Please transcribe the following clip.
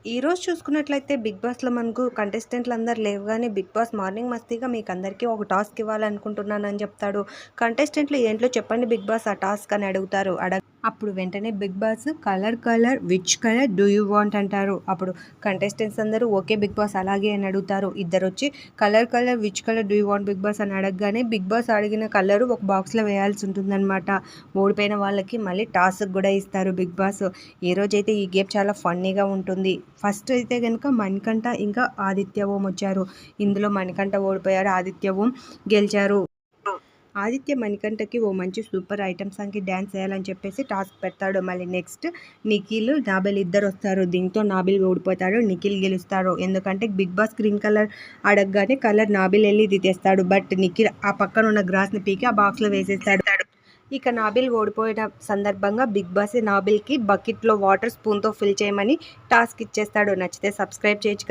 ఈరోజు చూసుకున్నట్లయితే 'బిగ్ బాస్'లో మనకు కంటెస్టెంట్లు అందరూ లేవగానే 'బిగ్ బాస్' మార్నింగ్ మస్తీగా మీకు అందరికీ ఒక టాస్క్ ఇవ్వాలనుకుంటున్నానని చెప్తాడు. కంటెస్టెంట్లు ఏంటో చెప్పండి 'బిగ్ బాస్' ఆ టాస్క్ అని అడుగుతారు. అప్పుడు వెంటనే 'Bigg Boss' colour which colour do you want అంటారు. అప్పుడు కంటెస్టెంట్స్ అందరూ ఓకే 'బిగ్ బాస్' అలాగే అని అడుగుతారు. ఇద్దరొచ్చి colour which colour do you want 'Bigg Boss' అని అడగగానే 'బిగ్ బాస్' అడిగిన కలరు ఒక బాక్స్లో వేయాల్సి ఉంటుందన్నమాట. ఓడిపోయిన వాళ్ళకి మళ్ళీ టాస్క్ కూడా ఇస్తారు 'బిగ్ బాస్'. ఈ రోజైతే ఈ గేమ్ చాలా ఫన్నీగా ఉంటుంది. ఫస్ట్ అయితే కనుక మణికంఠ ఇంకా ఆదిత్య ఓం వచ్చారు. ఇందులో మణికంఠ ఓడిపోయాడు, ఆదిత్య ఓం గెలిచారు. ఆదిత్య మణికంఠకి ఓ మంచి సూపర్ ఐటమ్ సాంగ్కి డ్యాన్స్ చేయాలని చెప్పేసి టాస్క్ పెడతాడు. మళ్ళీ నెక్స్ట్ నిఖిల్, నాబిల్ ఇద్దరు వస్తారు. దీంతో నాబిల్ ఓడిపోతాడు, నిఖిల్ గెలుస్తారు. ఎందుకంటే 'బిగ్ బాస్' గ్రీన్ కలర్ అడగగానే కలర్ నాబిల్ వెళ్ళి ఇది తెస్తాడు. బట్ నిఖిల్ ఆ పక్కన ఉన్న గ్రాస్ని పీకి ఆ బాక్స్లో వేసేస్తాడు. ఇక నాబిల్ ఓడిపోయిన సందర్భంగా 'బిగ్ బాస్' నాబిల్కి బకెట్లో వాటర్ స్పూన్తో ఫిల్ చేయమని టాస్క్ ఇచ్చేస్తాడు. నచ్చితే సబ్స్క్రైబ్ చేయొచ్చు.